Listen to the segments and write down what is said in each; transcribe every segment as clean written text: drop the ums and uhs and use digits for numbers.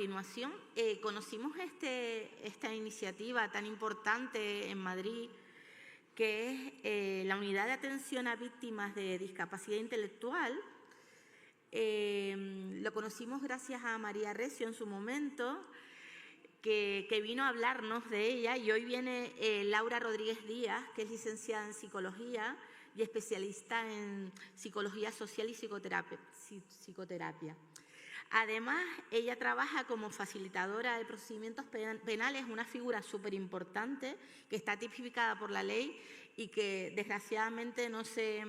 continuación, conocimos esta iniciativa tan importante en Madrid, que es la Unidad de Atención a Víctimas de Discapacidad Intelectual. Lo conocimos gracias a María Recio en su momento, que vino a hablarnos de ella, y hoy viene Laura Rodríguez Díaz, que es licenciada en Psicología y especialista en Psicología Social y Psicoterapia. Además, ella trabaja como facilitadora de procedimientos penales, una figura súper importante que está tipificada por la ley y que desgraciadamente no se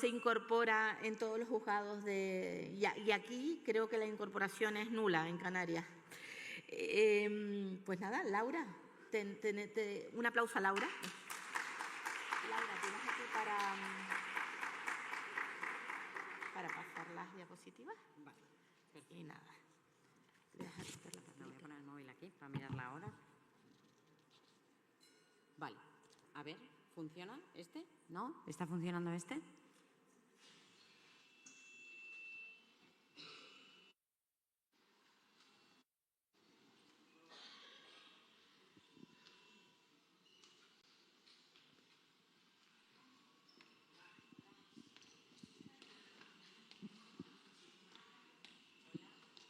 incorpora en todos los juzgados y aquí creo que la incorporación es nula en Canarias. Pues nada, Laura, un aplauso a Laura. Laura, tienes aquí para pasar las diapositivas. Vale, perfecto. Y nada. Voy a poner el móvil aquí para mirar la hora. Vale, a ver, ¿funciona este? ¿No? ¿Está funcionando este?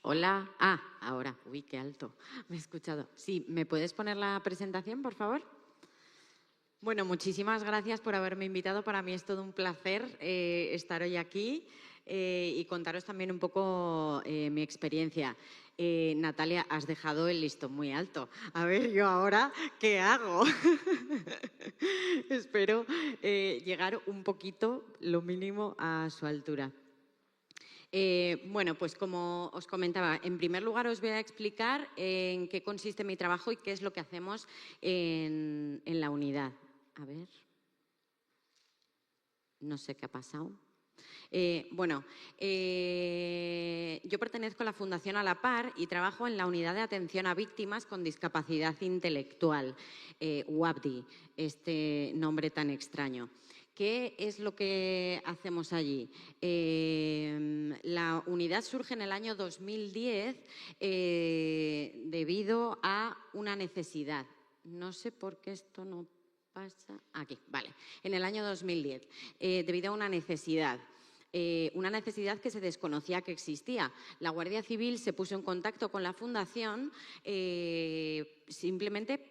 Hola. Ah, ahora. Uy, qué alto. Me he escuchado. Sí, ¿me puedes poner la presentación, por favor? Bueno, muchísimas gracias por haberme invitado. Para mí es todo un placer estar hoy aquí y contaros también un poco mi experiencia. Natalia, has dejado el listón muy alto. A ver, yo ahora, ¿qué hago? Espero llegar un poquito, lo mínimo, a su altura. Bueno, pues como os comentaba, en primer lugar os voy a explicar en qué consiste mi trabajo y qué es lo que hacemos en la unidad. A ver, no sé qué ha pasado. Yo pertenezco a la Fundación A la Par y trabajo en la Unidad de Atención a Víctimas con Discapacidad Intelectual, UABDI, este nombre tan extraño. ¿Qué es lo que hacemos allí? La unidad surge en el año 2010 debido a una necesidad. No sé por qué esto no pasa. Aquí, vale. En el año 2010, debido a una necesidad que se desconocía que existía. La Guardia Civil se puso en contacto con la Fundación simplemente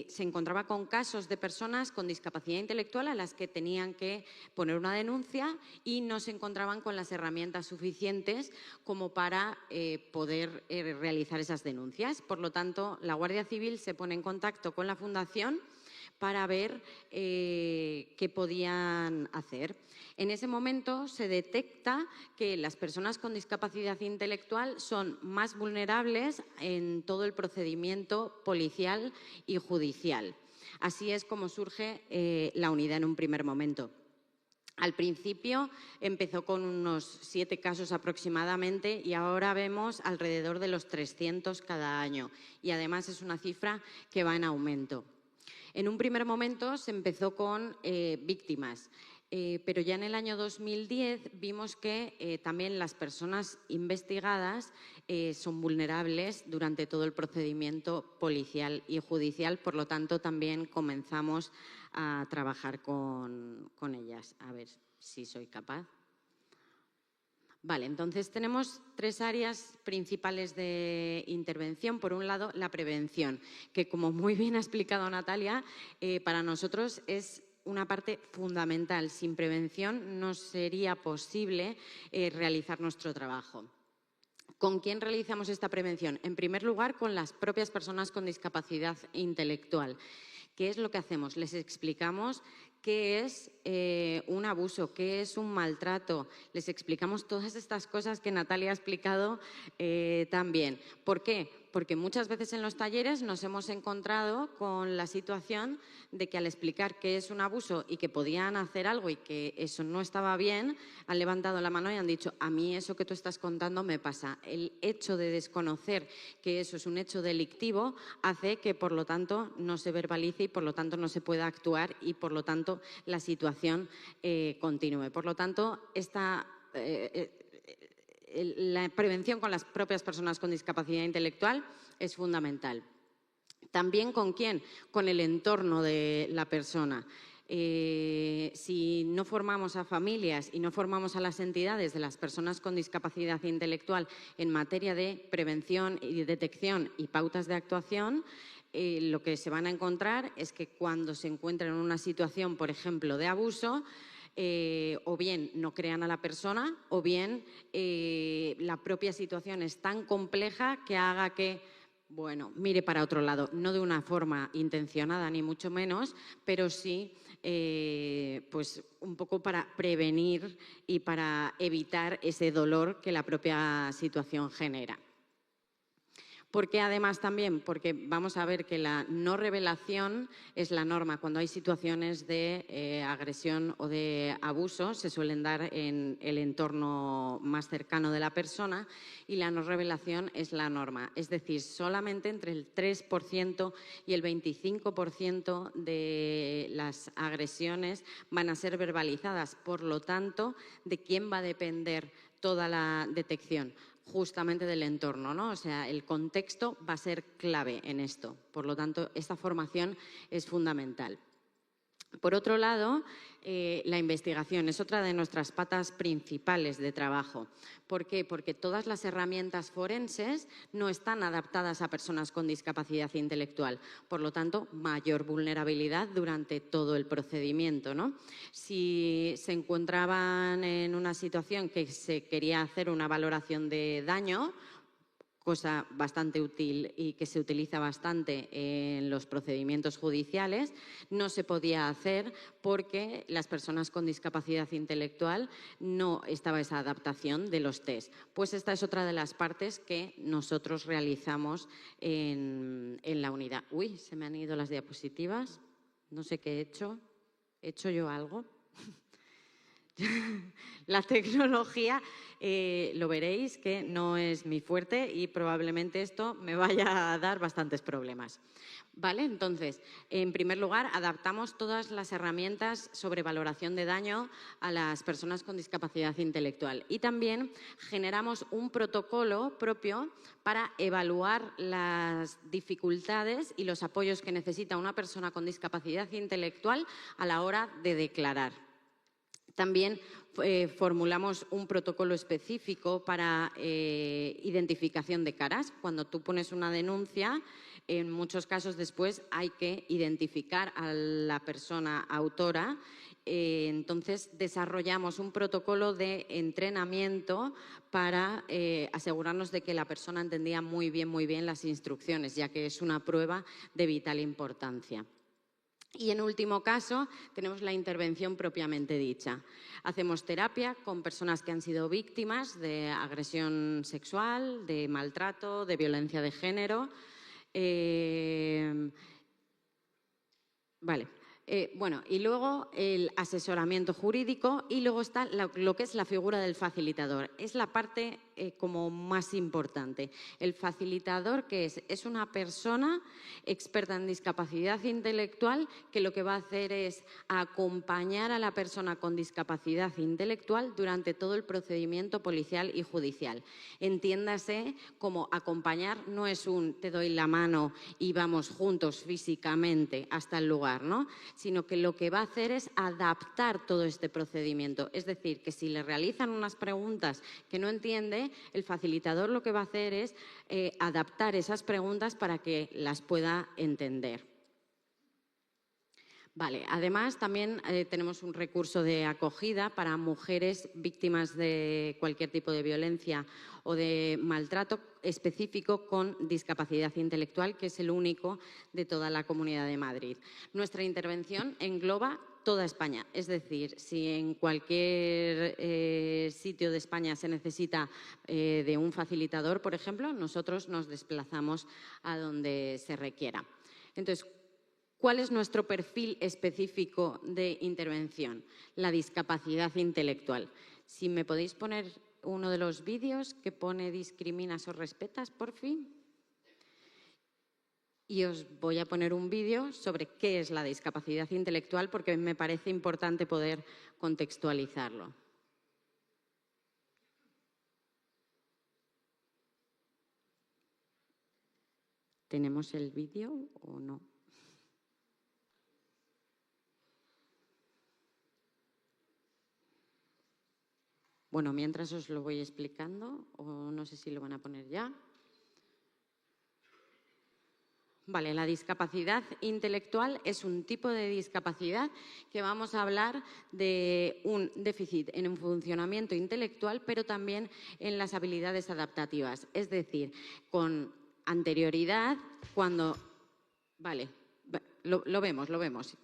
se encontraba con casos de personas con discapacidad intelectual a las que tenían que poner una denuncia y no se encontraban con las herramientas suficientes como para poder realizar esas denuncias. Por lo tanto, la Guardia Civil se pone en contacto con la Fundación para ver qué podían hacer. En ese momento se detecta que las personas con discapacidad intelectual son más vulnerables en todo el procedimiento policial y judicial. Así es como surge la unidad en un primer momento. Al principio empezó con unos 7 casos aproximadamente y ahora vemos alrededor de los 300 cada año y además es una cifra que va en aumento. En un primer momento se empezó con víctimas, pero ya en el año 2010 vimos que también las personas investigadas son vulnerables durante todo el procedimiento policial y judicial, por lo tanto también comenzamos a trabajar con ellas. A ver si soy capaz. Vale, entonces tenemos 3 áreas principales de intervención. Por un lado, la prevención, que como muy bien ha explicado Natalia, para nosotros es una parte fundamental. Sin prevención no sería posible realizar nuestro trabajo. ¿Con quién realizamos esta prevención? En primer lugar, con las propias personas con discapacidad intelectual. ¿Qué es lo que hacemos? Les explicamos qué es un abuso, qué es un maltrato. Les explicamos todas estas cosas que Natalia ha explicado también. ¿Por qué? Porque muchas veces en los talleres nos hemos encontrado con la situación de que al explicar qué es un abuso y que podían hacer algo y que eso no estaba bien, han levantado la mano y han dicho: a mí eso que tú estás contando me pasa. El hecho de desconocer que eso es un hecho delictivo hace que, por lo tanto, no se verbalice y, por lo tanto, no se pueda actuar y, por lo tanto, la situación continúe. Por lo tanto, la prevención con las propias personas con discapacidad intelectual es fundamental. ¿También con quién? Con el entorno de la persona. Si no formamos a familias y no formamos a las entidades de las personas con discapacidad intelectual en materia de prevención y detección y pautas de actuación, lo que se van a encontrar es que cuando se encuentran en una situación, por ejemplo, de abuso, o bien no crean a la persona o bien la propia situación es tan compleja que haga que, bueno, mire para otro lado, no de una forma intencionada ni mucho menos, pero sí pues un poco para prevenir y para evitar ese dolor que la propia situación genera. ¿Por qué además también? Porque vamos a ver que la no revelación es la norma. Cuando hay situaciones de agresión o de abuso, se suelen dar en el entorno más cercano de la persona y la no revelación es la norma. Es decir, solamente entre el 3% y el 25% de las agresiones van a ser verbalizadas. Por lo tanto, ¿de quién va a depender toda la detección? Justamente del entorno, ¿no? O sea, el contexto va a ser clave en esto. Por lo tanto, esta formación es fundamental. Por otro lado, la investigación es otra de nuestras patas principales de trabajo. ¿Por qué? Porque todas las herramientas forenses no están adaptadas a personas con discapacidad intelectual. Por lo tanto, mayor vulnerabilidad durante todo el procedimiento, ¿no? Si se encontraban en una situación que se quería hacer una valoración de daño, cosa bastante útil y que se utiliza bastante en los procedimientos judiciales, no se podía hacer porque las personas con discapacidad intelectual no estaba esa adaptación de los test. Pues esta es otra de las partes que nosotros realizamos en la unidad. Uy, se me han ido las diapositivas. No sé qué he hecho. ¿He hecho yo algo? La tecnología, lo veréis que no es mi fuerte y probablemente esto me vaya a dar bastantes problemas. ¿Vale? Entonces, en primer lugar, adaptamos todas las herramientas sobre valoración de daño a las personas con discapacidad intelectual y también generamos un protocolo propio para evaluar las dificultades y los apoyos que necesita una persona con discapacidad intelectual a la hora de declarar. También formulamos un protocolo específico para identificación de caras. Cuando tú pones una denuncia, en muchos casos después hay que identificar a la persona autora. Entonces, desarrollamos un protocolo de entrenamiento para asegurarnos de que la persona entendía muy bien las instrucciones, ya que es una prueba de vital importancia. Y en último caso, tenemos la intervención propiamente dicha. Hacemos terapia con personas que han sido víctimas de agresión sexual, de maltrato, de violencia de género. Bueno, y luego el asesoramiento jurídico y luego está lo que es la figura del facilitador. Es la parte como más importante. El facilitador, ¿qué es? Es una persona experta en discapacidad intelectual que lo que va a hacer es acompañar a la persona con discapacidad intelectual durante todo el procedimiento policial y judicial. Entiéndase como acompañar no es un te doy la mano y vamos juntos físicamente hasta el lugar, ¿no? Sino que lo que va a hacer es adaptar todo este procedimiento. Es decir, que si le realizan unas preguntas que no entiende, el facilitador lo que va a hacer es adaptar esas preguntas para que las pueda entender. Vale, además también tenemos un recurso de acogida para mujeres víctimas de cualquier tipo de violencia o de maltrato específico con discapacidad intelectual, que es el único de toda la Comunidad de Madrid. Nuestra intervención engloba toda España, es decir, si en cualquier sitio de España se necesita de un facilitador, por ejemplo, nosotros nos desplazamos a donde se requiera. Entonces, ¿cuál es nuestro perfil específico de intervención? La discapacidad intelectual. Si me podéis poner uno de los vídeos que pone discriminas o respetas, por fin. Y os voy a poner un vídeo sobre qué es la discapacidad intelectual porque me parece importante poder contextualizarlo. ¿Tenemos el vídeo o no? Bueno, mientras os lo voy explicando, o no sé si lo van a poner ya. Vale, la discapacidad intelectual es un tipo de discapacidad que vamos a hablar de un déficit en un funcionamiento intelectual, pero también en las habilidades adaptativas. Es decir, con anterioridad, cuando... Vale, lo vemos, lo vemos.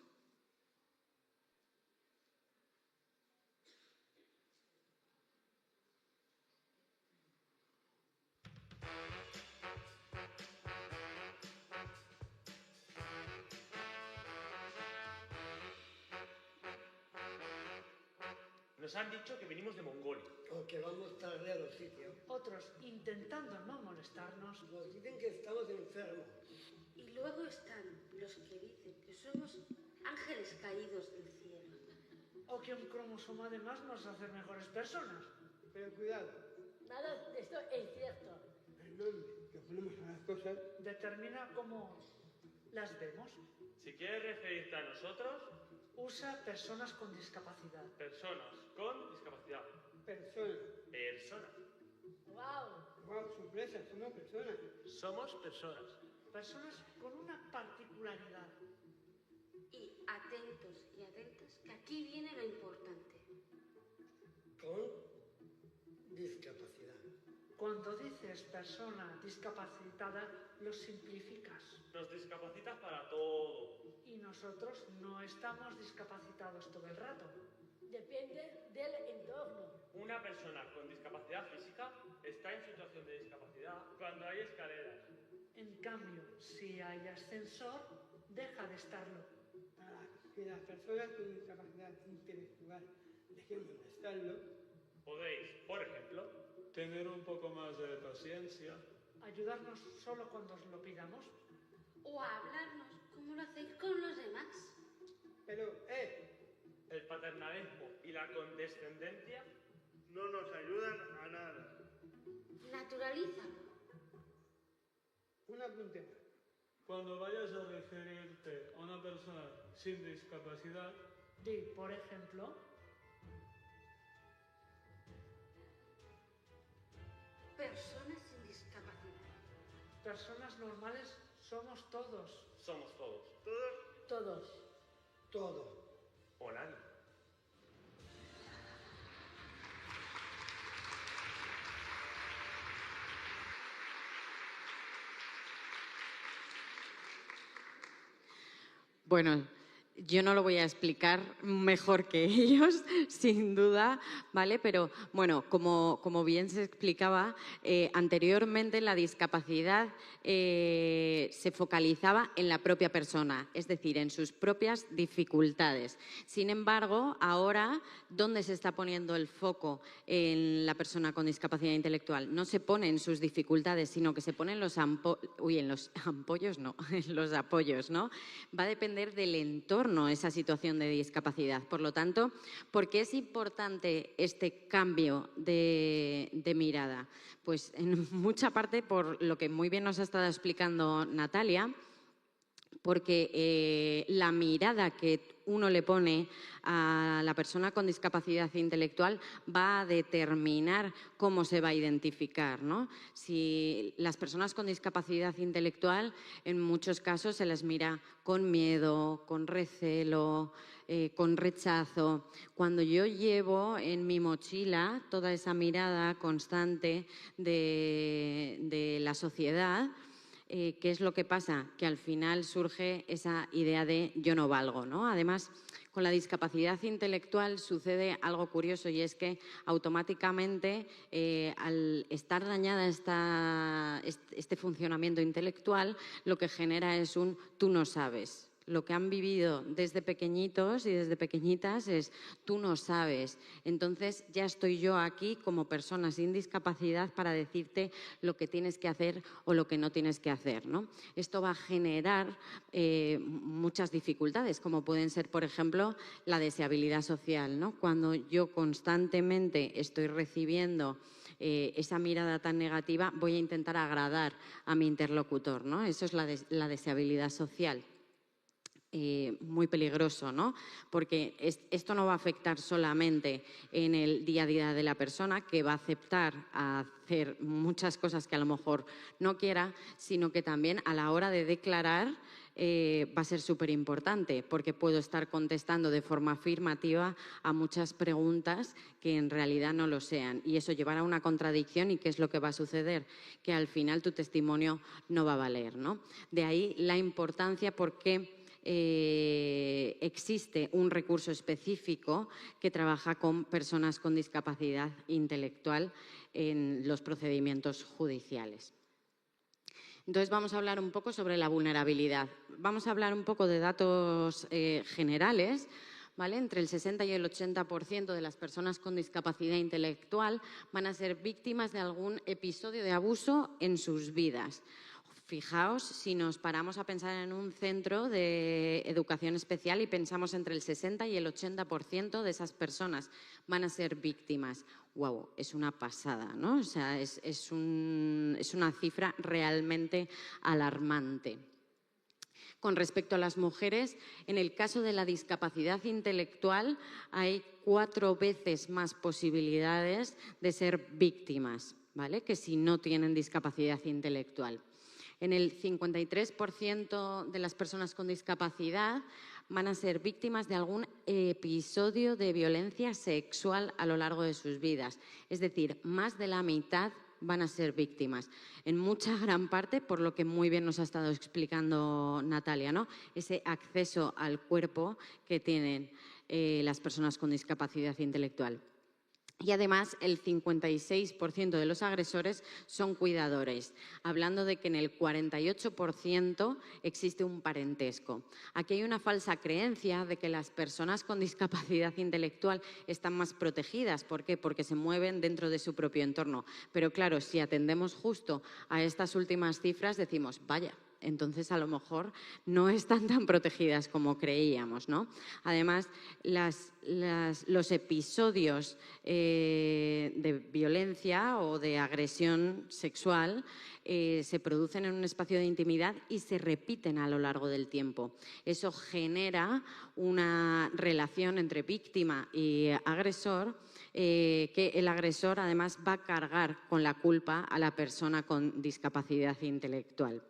Nos han dicho que venimos de Mongolia. O que vamos tarde a los sitios. Otros, intentando no molestarnos, Nos dicen que estamos enfermos. Y luego están los que dicen que somos ángeles caídos del cielo. o que un cromosoma además nos hace mejores personas. Pero cuidado, Nada de esto es cierto. el nombre que ponemos a las cosas Determina cómo las vemos. Si quieres referirte a nosotros, Usa personas con discapacidad. personas con discapacidad. personas. Personas. ¡Wow! Wow, sorpresa, somos personas. Somos personas. Personas con una particularidad. Y atentos y atentas, que aquí viene lo importante. Con discapacidad. Cuando dices persona discapacitada, lo simplificas. Nos discapacitas para todo. Y nosotros no estamos discapacitados todo el rato. Depende del entorno. Una persona con discapacidad física está en situación de discapacidad cuando hay escaleras. En cambio, si hay ascensor, deja de estarlo. Para que las personas con discapacidad intelectual dejemos de estarlo, Podéis, por ejemplo, Tener un poco más de paciencia. Ayudarnos solo cuando os lo pidamos. O a hablarnos como lo hacéis con los demás. pero, el paternalismo y la condescendencia No nos ayudan a nada. Naturalízalo. un apunte más. Cuando vayas a referirte a una persona sin discapacidad, Di, por ejemplo, Personas sin discapacidad. personas normales somos todos. somos todos. Todos. Todo. O nadie. Bueno, yo no lo voy a explicar mejor que ellos, sin duda, ¿vale? Pero, bueno, como bien se explicaba, anteriormente la discapacidad se focalizaba en la propia persona, es decir, en sus propias dificultades. Sin embargo, ahora, ¿dónde se está poniendo el foco en la persona con discapacidad intelectual? No se pone en sus dificultades, sino que se pone en los en los ampollos, no, en los apoyos, ¿no? Va a depender del entorno esa situación de discapacidad. Por lo tanto, ¿por qué es importante este cambio de mirada? Pues en mucha parte por lo que muy bien nos ha estado explicando Natalia, porque la mirada que uno le pone a la persona con discapacidad intelectual va a determinar cómo se va a identificar, ¿no? Si las personas con discapacidad intelectual, en muchos casos se les mira con miedo, con recelo, con rechazo. Cuando yo llevo en mi mochila toda esa mirada constante de la sociedad, ¿qué es lo que pasa? Que al final surge esa idea de yo no valgo, ¿no? Además, con la discapacidad intelectual sucede algo curioso y es que automáticamente, al estar dañada este funcionamiento intelectual, lo que genera es un tú no sabes. Lo que han vivido desde pequeñitos y desde pequeñitas es tú no sabes. Entonces ya estoy yo aquí como persona sin discapacidad para decirte lo que tienes que hacer o lo que no tienes que hacer, ¿no? Esto va a generar muchas dificultades, como pueden ser, por ejemplo, la deseabilidad social, ¿no? Cuando yo constantemente estoy recibiendo esa mirada tan negativa, voy a intentar agradar a mi interlocutor, ¿no? Eso es la deseabilidad social. Muy peligroso, ¿no? Porque esto no va a afectar solamente en el día a día de la persona, que va a aceptar a hacer muchas cosas que a lo mejor no quiera, sino que también a la hora de declarar va a ser súper importante, porque puedo estar contestando de forma afirmativa a muchas preguntas que en realidad no lo sean. Y eso llevará a una contradicción. ¿Y qué es lo que va a suceder? Que al final tu testimonio no va a valer, ¿no? De ahí la importancia, porque existe un recurso específico que trabaja con personas con discapacidad intelectual en los procedimientos judiciales. Entonces vamos a hablar un poco sobre la vulnerabilidad. Vamos a hablar un poco de datos generales, ¿vale? Entre el 60 y el 80% de las personas con discapacidad intelectual van a ser víctimas de algún episodio de abuso en sus vidas. Fijaos, si nos paramos a pensar en un centro de educación especial y pensamos entre el 60 y el 80% de esas personas van a ser víctimas. ¡Wow! Es una pasada, ¿no? O sea, es una cifra realmente alarmante. Con respecto a las mujeres, en el caso de la discapacidad intelectual hay 4 veces más posibilidades de ser víctimas, ¿vale?, que si no tienen discapacidad intelectual. En el 53% de las personas con discapacidad van a ser víctimas de algún episodio de violencia sexual a lo largo de sus vidas. Es decir, más de la mitad van a ser víctimas. En mucha gran parte, por lo que muy bien nos ha estado explicando Natalia, ¿no? Ese acceso al cuerpo que tienen las personas con discapacidad intelectual. Y además el 56% de los agresores son cuidadores, hablando de que en el 48% existe un parentesco. Aquí hay una falsa creencia de que las personas con discapacidad intelectual están más protegidas. ¿Por qué? Porque se mueven dentro de su propio entorno. Pero claro, si atendemos justo a estas últimas cifras, decimos, vaya, entonces a lo mejor no están tan protegidas como creíamos, ¿no? Además, los episodios de violencia o de agresión sexual se producen en un espacio de intimidad y se repiten a lo largo del tiempo. Eso genera una relación entre víctima y agresor, que el agresor además va a cargar con la culpa a la persona con discapacidad intelectual.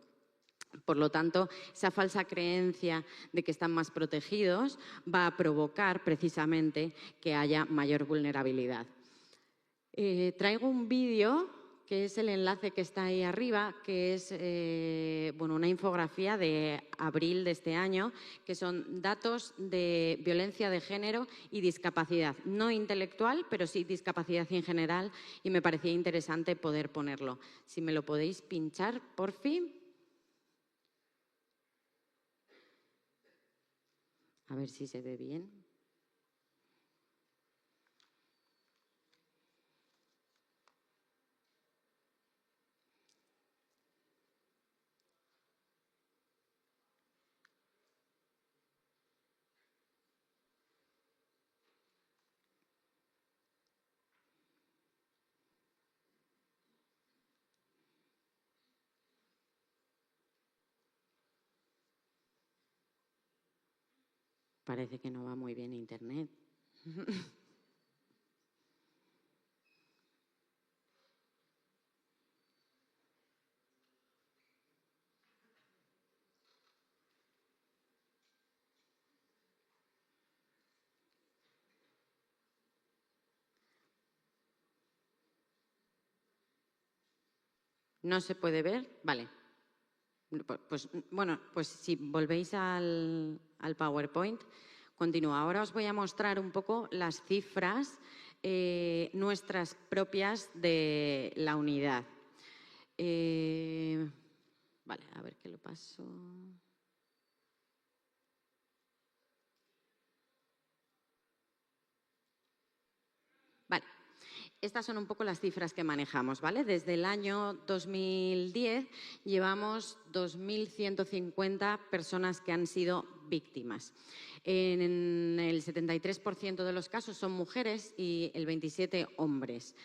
Por lo tanto, esa falsa creencia de que están más protegidos va a provocar precisamente que haya mayor vulnerabilidad. Traigo un vídeo, que es el enlace que está ahí arriba, que es una infografía de abril de este año, que son datos de violencia de género y discapacidad, no intelectual, pero sí discapacidad en general, y me parecía interesante poder ponerlo. Si me lo podéis pinchar, por fin. A ver si se ve bien. Parece que no va muy bien internet. ¿No se puede ver? Vale. Pues si volvéis al PowerPoint, continúa. Ahora os voy a mostrar un poco las cifras nuestras propias de la unidad. Vale, a ver qué lo paso. Vale. Estas son un poco las cifras que manejamos, ¿vale? Desde el año 2010 llevamos 2.150 personas que han sido víctimas. En el 73% de los casos son mujeres y el 27% hombres.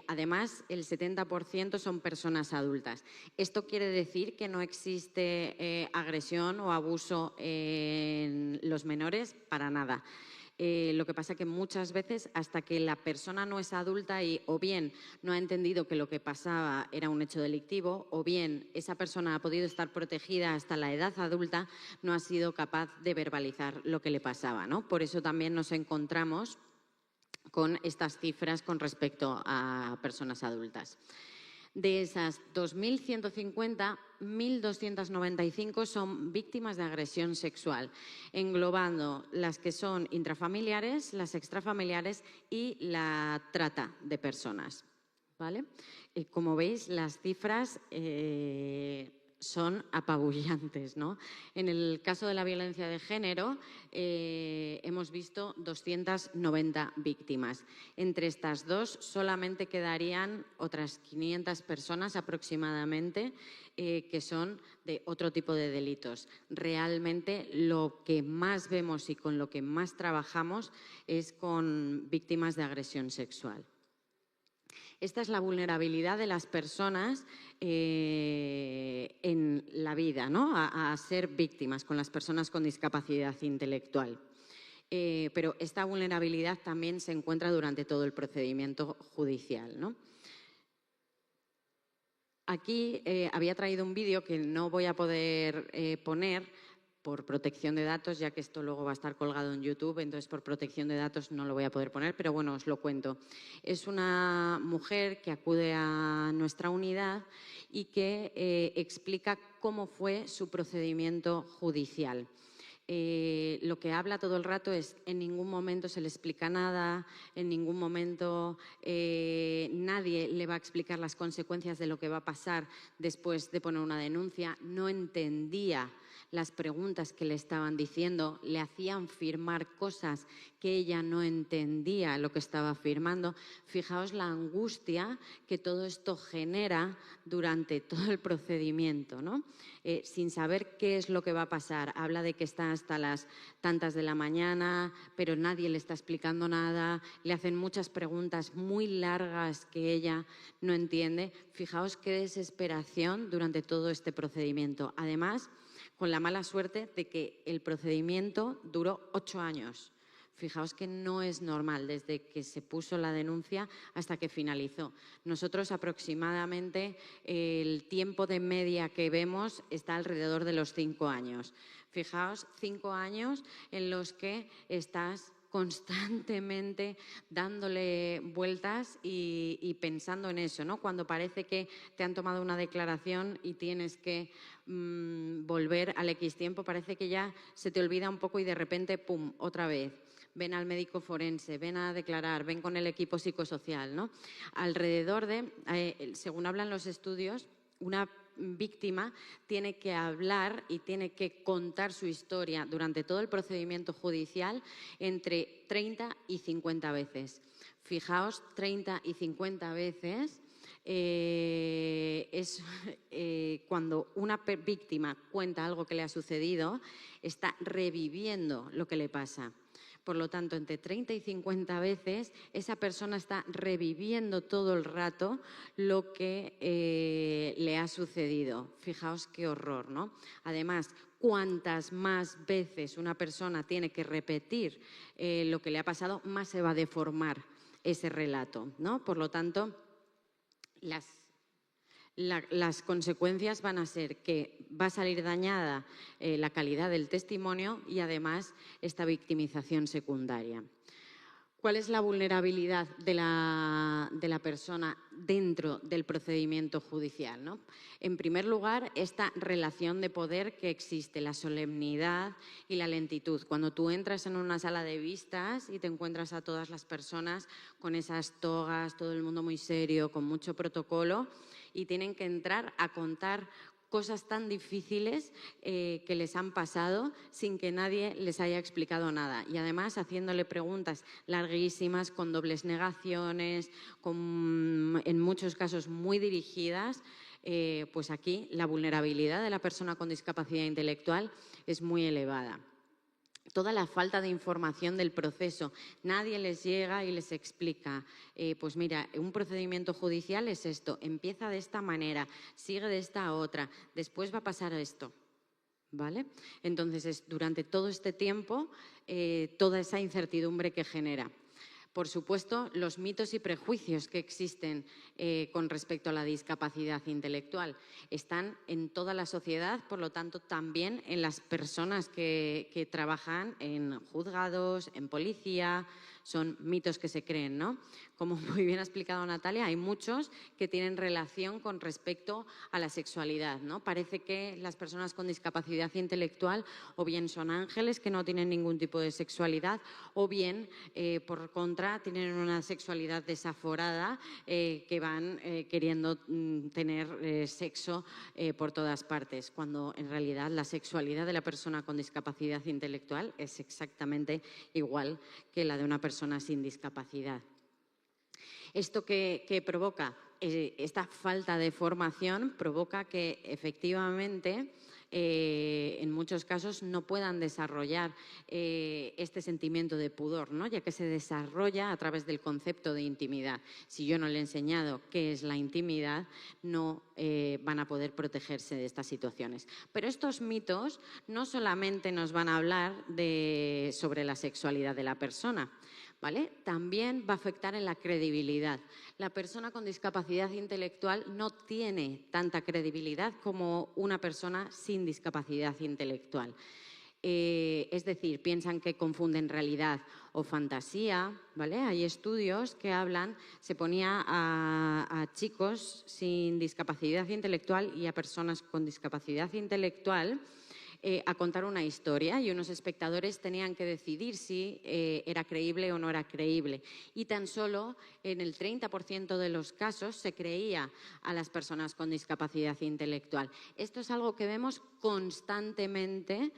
Además, el 70% son personas adultas. ¿Esto quiere decir que no existe agresión o abuso en los menores? Para nada. Lo que pasa que muchas veces, hasta que la persona no es adulta y o bien no ha entendido que lo que pasaba era un hecho delictivo, o bien esa persona ha podido estar protegida hasta la edad adulta, no ha sido capaz de verbalizar lo que le pasaba, ¿no? Por eso también nos encontramos con estas cifras con respecto a personas adultas. De esas 2.150, 1.295 son víctimas de agresión sexual, englobando las que son intrafamiliares, las extrafamiliares y la trata de personas, ¿vale? Como veis, las cifras son apabullantes, ¿no? En el caso de la violencia de género hemos visto 290 víctimas. Entre estas dos solamente quedarían otras 500 personas aproximadamente que son de otro tipo de delitos. Realmente lo que más vemos y con lo que más trabajamos es con víctimas de agresión sexual. Esta es la vulnerabilidad de las personas en la vida, ¿no? A ser víctimas con las personas con discapacidad intelectual. Pero esta vulnerabilidad también se encuentra durante todo el procedimiento judicial, ¿no? Aquí había traído un vídeo que no voy a poder poner por protección de datos, ya que esto luego va a estar colgado en YouTube, entonces por protección de datos no lo voy a poder poner, pero bueno, os lo cuento. Es una mujer que acude a nuestra unidad y que explica cómo fue su procedimiento judicial. Lo que habla todo el rato es, en ningún momento se le explica nada, en ningún momento nadie le va a explicar las consecuencias de lo que va a pasar después de poner una denuncia. No entendía las preguntas que le estaban diciendo, le hacían firmar cosas que ella no entendía lo que estaba firmando. Fijaos la angustia que todo esto genera durante todo el procedimiento, ¿no? Sin saber qué es lo que va a pasar. Habla de que está hasta las tantas de la mañana, pero nadie le está explicando nada, le hacen muchas preguntas muy largas que ella no entiende. Fijaos qué desesperación durante todo este procedimiento. Además, con la mala suerte de que el procedimiento duró 8 años. Fijaos que no es normal desde que se puso la denuncia hasta que finalizó. Nosotros aproximadamente el tiempo de media que vemos está alrededor de los 5 años. Fijaos, 5 años en los que estás constantemente dándole vueltas y pensando en eso, ¿no? Cuando parece que te han tomado una declaración y tienes que volver al X tiempo, parece que ya se te olvida un poco y de repente, ¡pum!, otra vez. Ven al médico forense, ven a declarar, ven con el equipo psicosocial, ¿no? Alrededor de, según hablan los estudios, una víctima tiene que hablar y tiene que contar su historia durante todo el procedimiento judicial entre 30 y 50 veces. Fijaos, 30 y 50 veces es cuando una víctima cuenta algo que le ha sucedido, está reviviendo lo que le pasa. Por lo tanto, entre 30 y 50 veces esa persona está reviviendo todo el rato lo que le ha sucedido. Fijaos qué horror, ¿no? Además, cuantas más veces una persona tiene que repetir lo que le ha pasado, más se va a deformar ese relato, ¿no? Por lo tanto, las consecuencias van a ser que va a salir dañada la calidad del testimonio y además esta victimización secundaria. ¿Cuál es la vulnerabilidad de la persona dentro del procedimiento judicial, ¿no? En primer lugar, esta relación de poder que existe, la solemnidad y la lentitud. Cuando tú entras en una sala de vistas y te encuentras a todas las personas con esas togas, todo el mundo muy serio, con mucho protocolo, y tienen que entrar a contar cosas tan difíciles que les han pasado sin que nadie les haya explicado nada. Y además haciéndole preguntas larguísimas, con dobles negaciones, en muchos casos muy dirigidas, pues aquí la vulnerabilidad de la persona con discapacidad intelectual es muy elevada. toda la falta de información del proceso. Nadie les llega y les explica, pues mira, un procedimiento judicial es esto, empieza de esta manera, sigue de esta otra, después va a pasar esto, ¿vale? Entonces, durante todo este tiempo, toda esa incertidumbre que genera. Por supuesto, los mitos y prejuicios que existen con respecto a la discapacidad intelectual están en toda la sociedad, por lo tanto, también en las personas que trabajan en juzgados, en policía. Son mitos que se creen, ¿no? Como muy bien ha explicado Natalia, hay muchos que tienen relación con respecto a la sexualidad, ¿no? Parece que las personas con discapacidad intelectual o bien son ángeles que no tienen ningún tipo de sexualidad o bien, por contra, tienen una sexualidad desaforada que van queriendo tener sexo por todas partes, cuando en realidad la sexualidad de la persona con discapacidad intelectual es exactamente igual que la de una persona sin discapacidad. Esto que provoca, esta falta de formación, provoca que efectivamente en muchos casos no puedan desarrollar este sentimiento de pudor, ¿no? Ya que se desarrolla a través del concepto de intimidad. Si yo no le he enseñado qué es la intimidad, no van a poder protegerse de estas situaciones. Pero estos mitos no solamente nos van a hablar sobre la sexualidad de la persona, ¿vale? También va a afectar en la credibilidad. La persona con discapacidad intelectual no tiene tanta credibilidad como una persona sin discapacidad intelectual. Es decir, piensan que confunden realidad o fantasía, ¿vale? Hay estudios que hablan, se ponía a chicos sin discapacidad intelectual y a personas con discapacidad intelectual a contar una historia y unos espectadores tenían que decidir si era creíble o no era creíble. Y tan solo en el 30% de los casos se creía a las personas con discapacidad intelectual. Esto es algo que vemos constantemente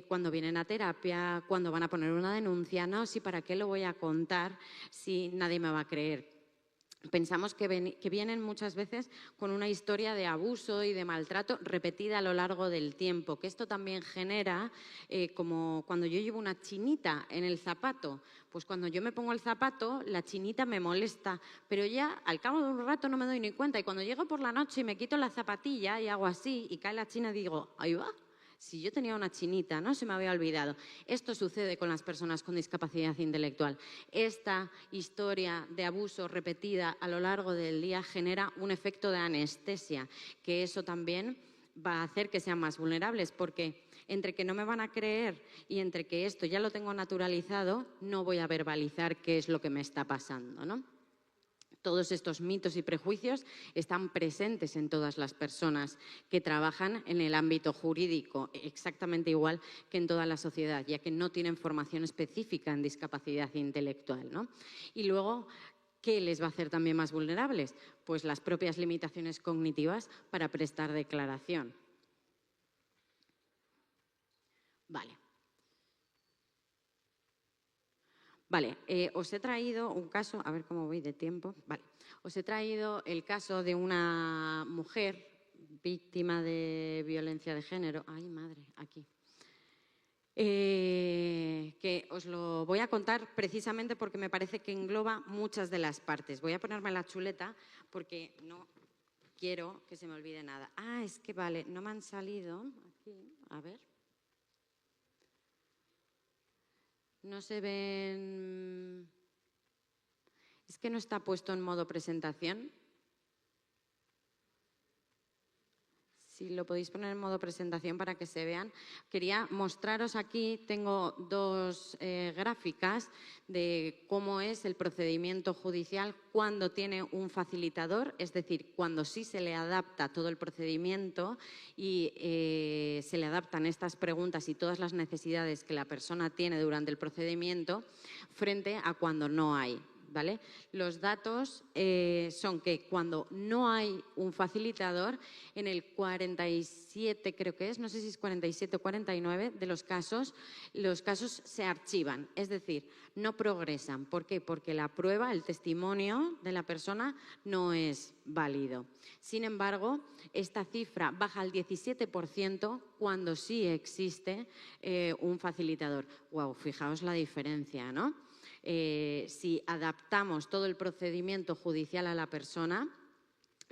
cuando vienen a terapia, cuando van a poner una denuncia. No, sí, ¿para qué lo voy a contar si nadie me va a creer? Pensamos que vienen muchas veces con una historia de abuso y de maltrato repetida a lo largo del tiempo, que esto también genera, como cuando yo llevo una chinita en el zapato, pues cuando yo me pongo el zapato, la chinita me molesta, pero ya al cabo de un rato no me doy ni cuenta y cuando llego por la noche y me quito la zapatilla y hago así y cae la china, digo, ahí va. Si yo tenía una chinita, no se me había olvidado. Esto sucede con las personas con discapacidad intelectual. Esta historia de abuso repetida a lo largo del día genera un efecto de anestesia, que eso también va a hacer que sean más vulnerables, porque entre que no me van a creer y entre que esto ya lo tengo naturalizado, no voy a verbalizar qué es lo que me está pasando, ¿no? Todos estos mitos y prejuicios están presentes en todas las personas que trabajan en el ámbito jurídico, exactamente igual que en toda la sociedad, ya que no tienen formación específica en discapacidad intelectual, ¿no? Y luego, ¿qué les va a hacer también más vulnerables? Pues las propias limitaciones cognitivas para prestar declaración. Vale, os he traído un caso, a ver cómo voy de tiempo. Vale, os he traído el caso de una mujer víctima de violencia de género. Ay, madre, aquí. Que os lo voy a contar precisamente porque me parece que engloba muchas de las partes. Voy a ponerme la chuleta porque no quiero que se me olvide nada. Ah, es que vale, no me han salido aquí, a ver. No se ven... Es que no está puesto en modo presentación. Si lo podéis poner en modo presentación para que se vean. Quería mostraros aquí, tengo dos gráficas de cómo es el procedimiento judicial cuando tiene un facilitador, es decir, cuando sí se le adapta todo el procedimiento y se le adaptan estas preguntas y todas las necesidades que la persona tiene durante el procedimiento frente a cuando no hay. ¿vale? Los datos son que cuando no hay un facilitador, en el 47, creo que es, no sé si es 47 o 49 de los casos se archivan, es decir, no progresan. ¿Por qué? Porque la prueba, el testimonio de la persona no es válido. Sin embargo, esta cifra baja al 17% cuando sí existe un facilitador. ¡Wow! Fijaos la diferencia, ¿no? Si adaptamos todo el procedimiento judicial a la persona,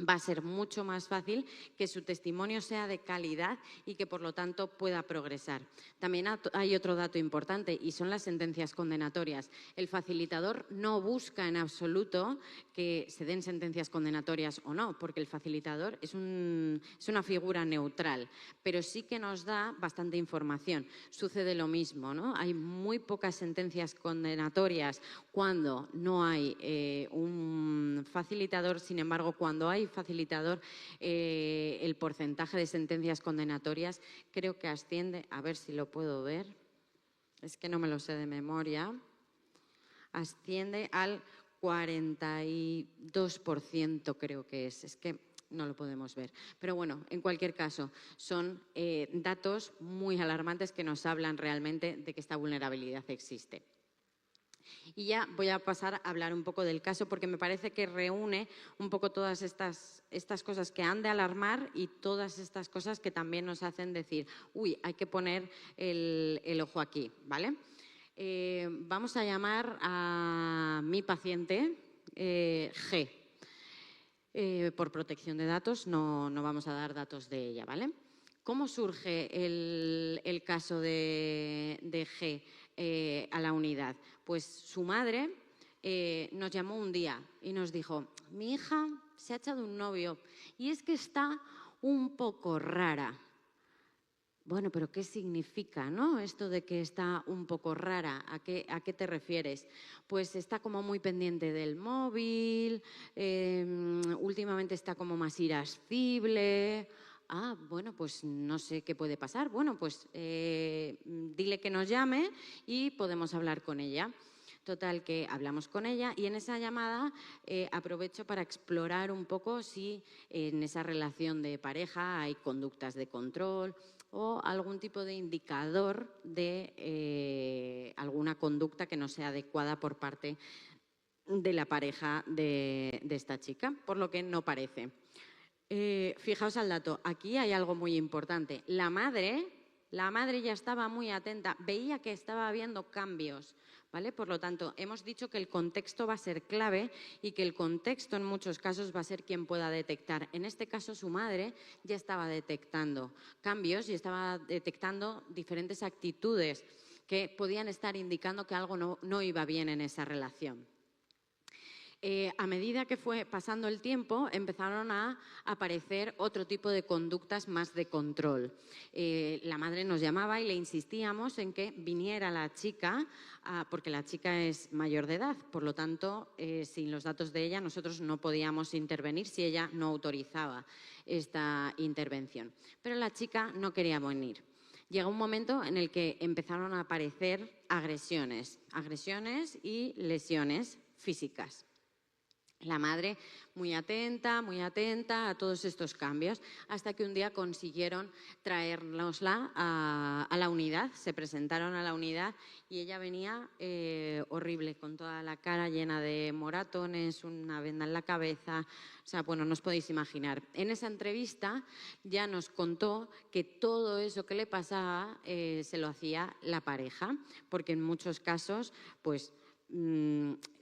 va a ser mucho más fácil que su testimonio sea de calidad y que, por lo tanto, pueda progresar. También hay otro dato importante y son las sentencias condenatorias. El facilitador no busca en absoluto que se den sentencias condenatorias o no, porque el facilitador es una figura neutral, pero sí que nos da bastante información. Sucede lo mismo, ¿no? Hay muy pocas sentencias condenatorias cuando no hay un facilitador. Sin embargo, cuando hay facilitador, el porcentaje de sentencias condenatorias creo que asciende, a ver si lo puedo ver, es que no me lo sé de memoria, asciende al 42%, creo que es que no lo podemos ver. Pero bueno, en cualquier caso, son datos muy alarmantes que nos hablan realmente de que esta vulnerabilidad existe. Y ya voy a pasar a hablar un poco del caso, porque me parece que reúne un poco todas estas cosas que han de alarmar y todas estas cosas que también nos hacen decir, uy, hay que poner el ojo aquí, ¿vale? Vamos a llamar a mi paciente G. Por protección de datos no vamos a dar datos de ella, ¿vale? ¿Cómo surge el caso de G a la unidad? Pues su madre nos llamó un día y nos dijo, mi hija se ha echado un novio y es que está un poco rara. Bueno, pero ¿qué significa, no? Esto de que está un poco rara, ¿a qué te refieres? Pues está como muy pendiente del móvil, últimamente está como más irascible. Ah, bueno, pues no sé qué puede pasar. Bueno, pues dile que nos llame y podemos hablar con ella. Total, que hablamos con ella y en esa llamada aprovecho para explorar un poco si en esa relación de pareja hay conductas de control o algún tipo de indicador de alguna conducta que no sea adecuada por parte de la pareja de esta chica, por lo que no parece. Fijaos al dato, aquí hay algo muy importante. La madre ya estaba muy atenta, veía que estaba habiendo cambios, ¿vale? Por lo tanto, hemos dicho que el contexto va a ser clave y que el contexto en muchos casos va a ser quien pueda detectar. En este caso, su madre ya estaba detectando cambios y estaba detectando diferentes actitudes que podían estar indicando que algo no iba bien en esa relación. A medida que fue pasando el tiempo, empezaron a aparecer otro tipo de conductas más de control. La madre nos llamaba y le insistíamos en que viniera la chica, porque la chica es mayor de edad. Por lo tanto, sin los datos de ella, nosotros no podíamos intervenir si ella no autorizaba esta intervención. Pero la chica no quería venir. Llegó un momento en el que empezaron a aparecer agresiones y lesiones físicas. La madre muy atenta a todos estos cambios, hasta que un día consiguieron traérnosla a la unidad, se presentaron a la unidad y ella venía horrible, con toda la cara llena de moratones, una venda en la cabeza, o sea, bueno, no os podéis imaginar. En esa entrevista ya nos contó que todo eso que le pasaba se lo hacía la pareja, porque en muchos casos, pues,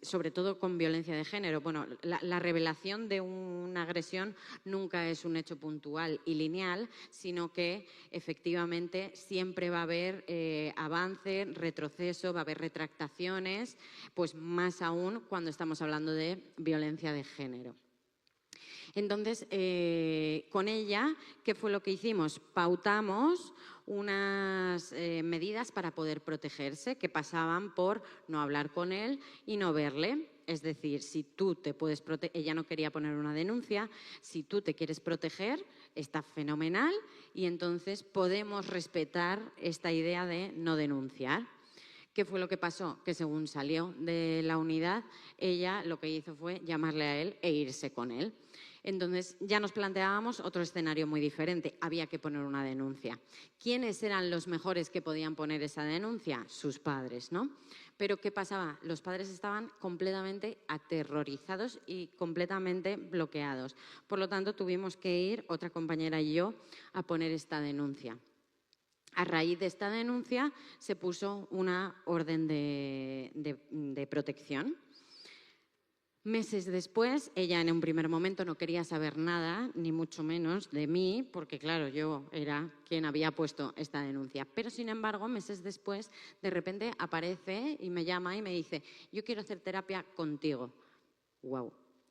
sobre todo con violencia de género. Bueno, la revelación de una agresión nunca es un hecho puntual y lineal, sino que efectivamente siempre va a haber avance, retroceso, va a haber retractaciones, pues más aún cuando estamos hablando de violencia de género. Entonces, con ella, ¿qué fue lo que hicimos? Pautamos unas medidas para poder protegerse, que pasaban por no hablar con él y no verle. Es decir, si tú te puedes proteger, ella no quería poner una denuncia, si tú te quieres proteger, está fenomenal y entonces podemos respetar esta idea de no denunciar. ¿Qué fue lo que pasó? Que según salió de la unidad, ella lo que hizo fue llamarle a él e irse con él. Entonces ya nos planteábamos otro escenario muy diferente. Había que poner una denuncia. ¿Quiénes eran los mejores que podían poner esa denuncia? Sus padres, ¿no? Pero ¿qué pasaba? Los padres estaban completamente aterrorizados y completamente bloqueados. Por lo tanto, tuvimos que ir, otra compañera y yo, a poner esta denuncia. A raíz de esta denuncia se puso una orden de protección. Meses después, ella en un primer momento no quería saber nada, ni mucho menos de mí, porque claro, yo era quien había puesto esta denuncia. Pero sin embargo, meses después, de repente aparece y me llama y me dice: yo quiero hacer terapia contigo. ¡Guau!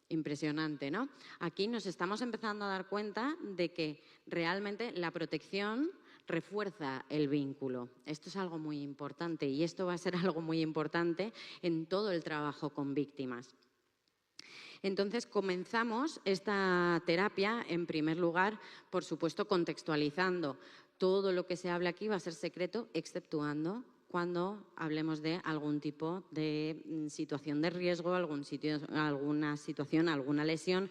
Impresionante, ¿no? Aquí nos estamos empezando a dar cuenta de que realmente la protección refuerza el vínculo. Esto es algo muy importante y esto va a ser algo muy importante en todo el trabajo con víctimas. Entonces comenzamos esta terapia, en primer lugar, por supuesto, contextualizando. Todo lo que se hable aquí va a ser secreto, exceptuando cuando hablemos de algún tipo de situación de riesgo, alguna situación, alguna lesión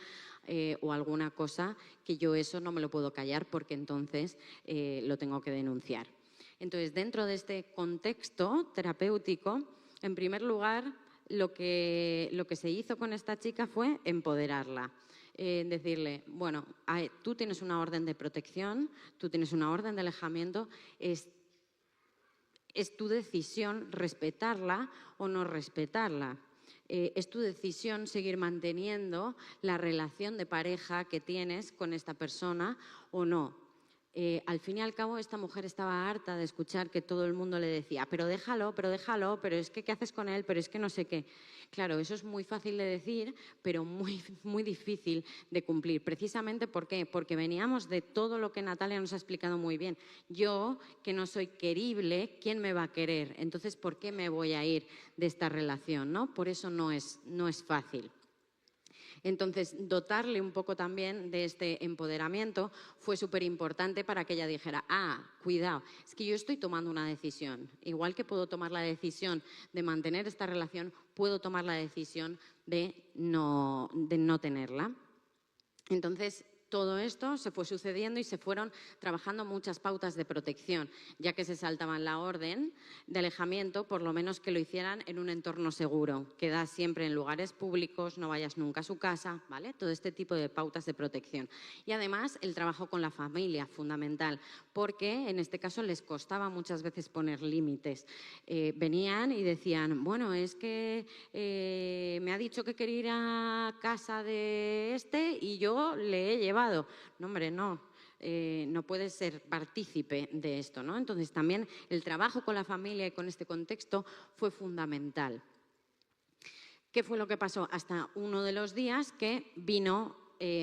o alguna cosa que yo eso no me lo puedo callar porque entonces lo tengo que denunciar. Entonces, dentro de este contexto terapéutico, en primer lugar, lo que se hizo con esta chica fue empoderarla. Decirle, bueno, tú tienes una orden de protección, tú tienes una orden de alejamiento, es tu decisión respetarla o no respetarla. Es tu decisión seguir manteniendo la relación de pareja que tienes con esta persona o no. Al fin y al cabo, esta mujer estaba harta de escuchar que todo el mundo le decía pero déjalo, pero es que ¿qué haces con él? Pero es que no sé qué. Claro, eso es muy fácil de decir, pero muy, muy difícil de cumplir. Precisamente, ¿por qué? Porque veníamos de todo lo que Natalia nos ha explicado muy bien. Yo, que no soy querible, ¿quién me va a querer? Entonces, ¿por qué me voy a ir de esta relación, ¿no? Por eso no es fácil. Entonces, dotarle un poco también de este empoderamiento fue súper importante para que ella dijera, cuidado, es que yo estoy tomando una decisión. Igual que puedo tomar la decisión de mantener esta relación, puedo tomar la decisión de no tenerla. Entonces, todo esto se fue sucediendo y se fueron trabajando muchas pautas de protección, ya que se saltaban la orden de alejamiento, por lo menos que lo hicieran en un entorno seguro. Queda siempre en lugares públicos, no vayas nunca a su casa, ¿vale? Todo este tipo de pautas de protección. Y además el trabajo con la familia, fundamental, porque en este caso les costaba muchas veces poner límites. Venían y decían, bueno, es que me ha dicho que quería ir a casa de este y yo le he llevado. No, hombre, no puedes ser partícipe de esto, ¿no? Entonces también el trabajo con la familia y con este contexto fue fundamental. ¿Qué fue lo que pasó? Hasta uno de los días que vino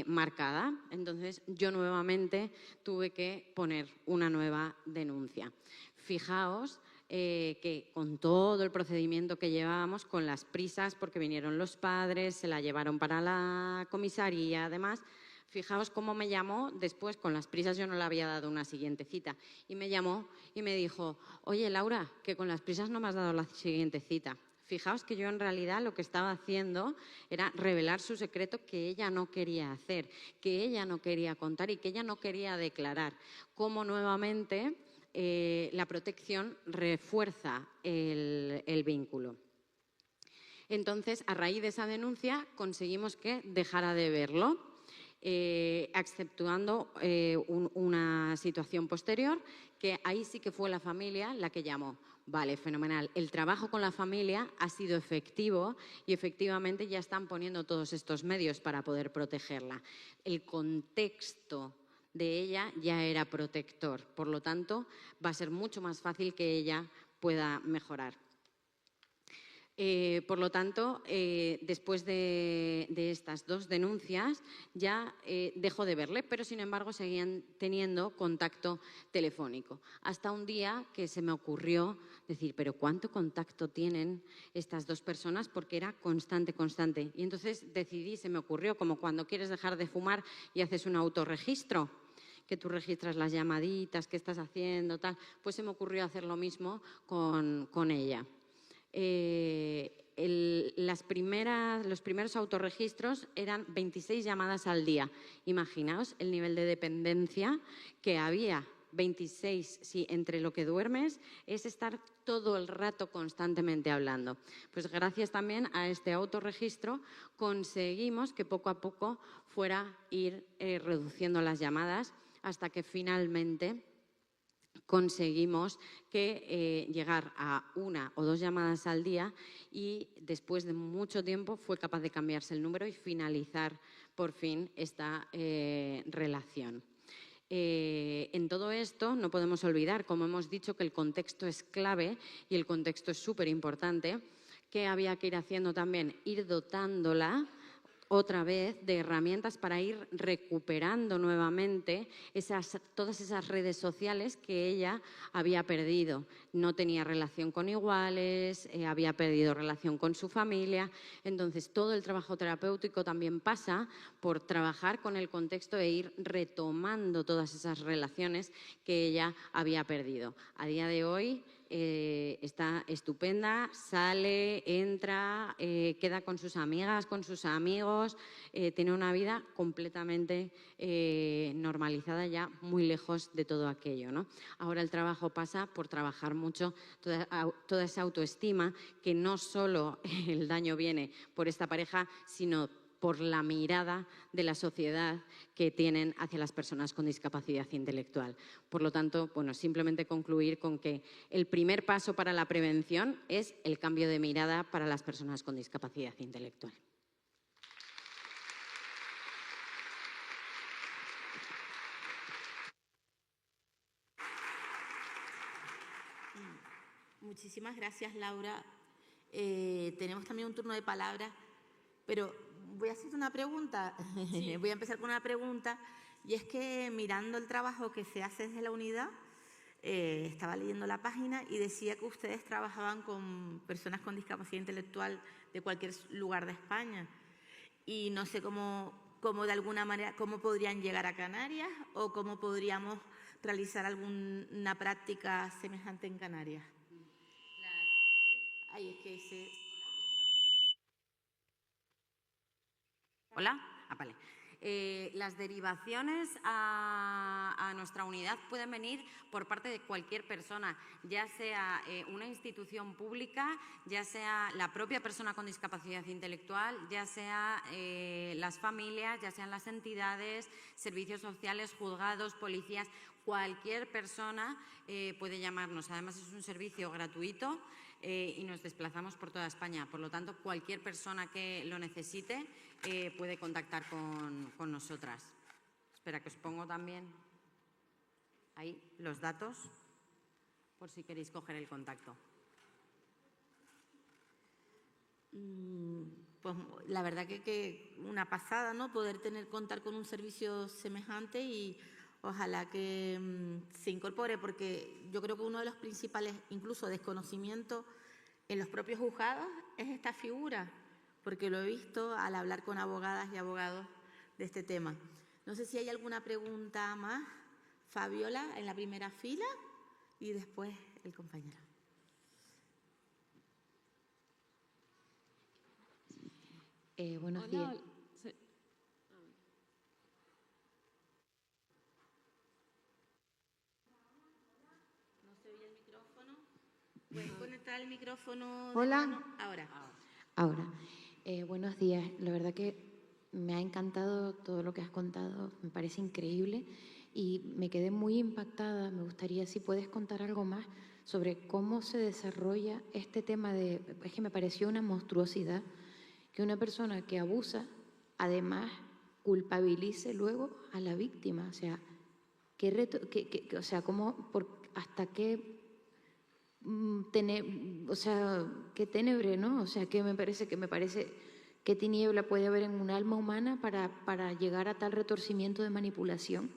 marcada. Entonces yo nuevamente tuve que poner una nueva denuncia. Fijaos que con todo el procedimiento que llevábamos, con las prisas, porque vinieron los padres, se la llevaron para la comisaría, además. Fijaos cómo me llamó después, con las prisas yo no le había dado una siguiente cita, y me llamó y me dijo, oye Laura, que con las prisas no me has dado la siguiente cita. Fijaos que yo en realidad lo que estaba haciendo era revelar su secreto que ella no quería hacer, que ella no quería contar y que ella no quería declarar. Cómo nuevamente la protección refuerza el vínculo. Entonces, a raíz de esa denuncia conseguimos que dejara de verlo. Exceptuando una situación posterior, que ahí sí que fue la familia la que llamó. Vale, fenomenal. El trabajo con la familia ha sido efectivo y efectivamente ya están poniendo todos estos medios para poder protegerla. El contexto de ella ya era protector, por lo tanto va a ser mucho más fácil que ella pueda mejorar. Por lo tanto, después de estas dos denuncias ya dejó de verle, pero sin embargo seguían teniendo contacto telefónico. Hasta un día que se me ocurrió decir, pero ¿cuánto contacto tienen estas dos personas? Porque era constante. Y entonces decidí, se me ocurrió, como cuando quieres dejar de fumar y haces un autorregistro, que tú registras las llamaditas, qué estás haciendo, tal, pues se me ocurrió hacer lo mismo con ella. los primeros autorregistros eran 26 llamadas al día. Imaginaos el nivel de dependencia que había. 26, si entre lo que duermes es estar todo el rato constantemente hablando. Pues gracias también a este autorregistro conseguimos que poco a poco fuera ir reduciendo las llamadas hasta que finalmente conseguimos que llegar a 1 o 2 llamadas al día y después de mucho tiempo fue capaz de cambiarse el número y finalizar por fin esta relación. En todo esto no podemos olvidar, como hemos dicho, que el contexto es clave y el contexto es súper importante, que había que ir haciendo también, ir dotándola otra vez de herramientas para ir recuperando nuevamente todas esas redes sociales que ella había perdido. No tenía relación con iguales, había perdido relación con su familia. Entonces, todo el trabajo terapéutico también pasa por trabajar con el contexto e ir retomando todas esas relaciones que ella había perdido. A día de hoy está estupenda, sale, entra, queda con sus amigas, con sus amigos, tiene una vida completamente normalizada ya, muy lejos de todo aquello, ¿no? Ahora el trabajo pasa por trabajar mucho toda esa autoestima, que no solo el daño viene por esta pareja, sino por la mirada de la sociedad que tienen hacia las personas con discapacidad intelectual. Por lo tanto, bueno, simplemente concluir con que el primer paso para la prevención es el cambio de mirada para las personas con discapacidad intelectual. Muchísimas gracias, Laura. Tenemos también un turno de palabras, pero voy a hacer una pregunta. Sí. Voy a empezar con una pregunta, y es que mirando el trabajo que se hace desde la unidad, estaba leyendo la página y decía que ustedes trabajaban con personas con discapacidad intelectual de cualquier lugar de España. Y no sé cómo de alguna manera, cómo podrían llegar a Canarias o cómo podríamos realizar alguna práctica semejante en Canarias. Ay, es que se... Hola. Vale. Las derivaciones a nuestra unidad pueden venir por parte de cualquier persona, ya sea una institución pública, ya sea la propia persona con discapacidad intelectual, ya sea las familias, ya sean las entidades, servicios sociales, juzgados, policías. Cualquier persona puede llamarnos. Además, es un servicio gratuito y nos desplazamos por toda España. Por lo tanto, cualquier persona que lo necesite puede contactar con nosotras. Espera, que os pongo también ahí los datos por si queréis coger el contacto. Pues la verdad que una pasada, ¿no? Poder contar con un servicio semejante, y ojalá que se incorpore, porque yo creo que uno de los principales, incluso desconocimientos en los propios juzgados, es esta figura, porque lo he visto al hablar con abogadas y abogados de este tema. No sé si hay alguna pregunta más. Fabiola, en la primera fila, y después el compañero. Buenos días. Sí. ¿No se oye el micrófono? ¿Puedes conectar el micrófono? Hola. Ahora. Buenos días. La verdad que me ha encantado todo lo que has contado. Me parece increíble y me quedé muy impactada. Me gustaría, si puedes contar algo más sobre cómo se desarrolla este tema de... Es que me pareció una monstruosidad que una persona que abusa, además, culpabilice luego a la víctima. O sea, hasta qué... qué tenebre, ¿no? O sea, que me parece qué tiniebla puede haber en un alma humana para llegar a tal retorcimiento de manipulación.